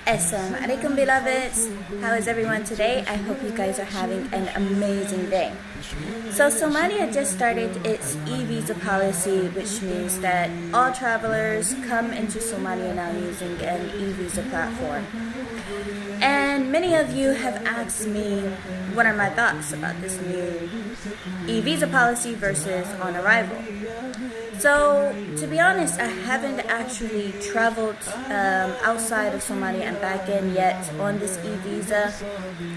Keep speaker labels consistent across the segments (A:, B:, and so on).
A: Assalamu alaikum, beloveds. How is everyone today? I hope you guys are having an amazing day. So Somalia just started its e-visa policy, which means that all travelers come into Somalia now using an e-visa platform. And many of you have asked me what are my thoughts about this new e-visa policy versus on arrival. So, to be honest, I haven't actually traveled outside of Somalia and back in yet on this e-visa.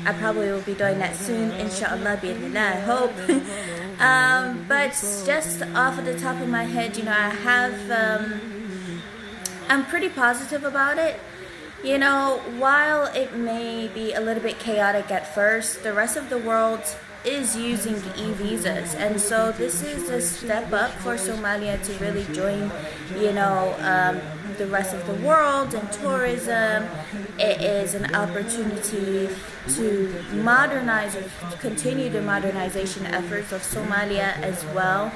A: I probably will be doing that soon, inshallah, bi'idhnillah, I hope. But just off of the top of my head, I'm pretty positive about it. While it may be a little bit chaotic at first, the rest of the world is using e-visas, and so this is a step up for Somalia to really join the rest of the world in tourism. It is an opportunity to modernize or continue the modernization efforts of Somalia as well.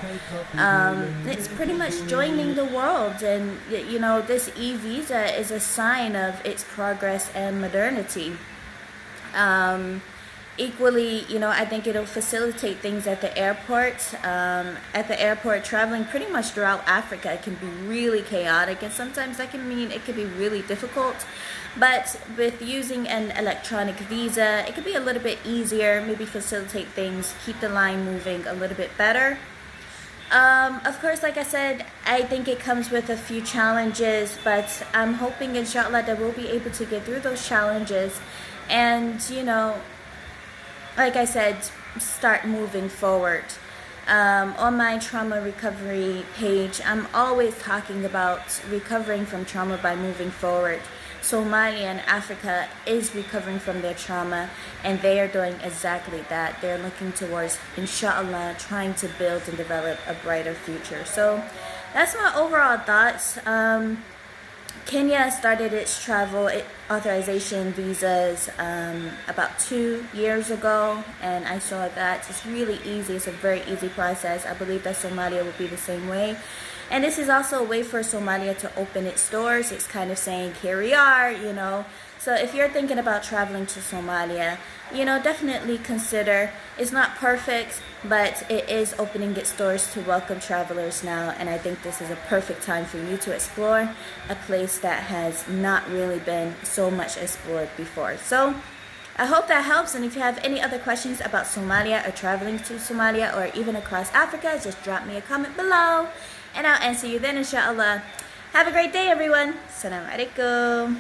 A: It's pretty much joining the world, and this e-visa is a sign of its progress and modernity. Equally, I think it'll facilitate things at the airport. Traveling pretty much throughout Africa, it can be really chaotic, and sometimes that can mean it could be really difficult. But with using an electronic visa, it could be a little bit easier, maybe facilitate things, keep the line moving a little bit better. Of course, like I said, I think it comes with a few challenges, but I'm hoping, inshallah, that we'll be able to get through those challenges and, like I said, start moving forward. On my trauma recovery page, I'm always talking about recovering from trauma by moving forward. Somalia and Africa is recovering from their trauma, and they are doing exactly that. They're looking towards, inshallah, trying to build and develop a brighter future. So that's my overall thoughts. Kenya started its travel authorization visas about 2 years ago, and I saw that it's really easy. It's a very easy process. I believe that Somalia will be the same way. And this is also a way for Somalia to open its doors. It's kind of saying, here we are, So if you're thinking about traveling to Somalia, definitely consider. It's not perfect, but it is opening its doors to welcome travelers now. And I think this is a perfect time for you to explore a place that has not really been so much explored before. So I hope that helps. And if you have any other questions about Somalia or traveling to Somalia or even across Africa, just drop me a comment below and I'll answer you then, inshallah. Have a great day, everyone. Assalamu alaikum.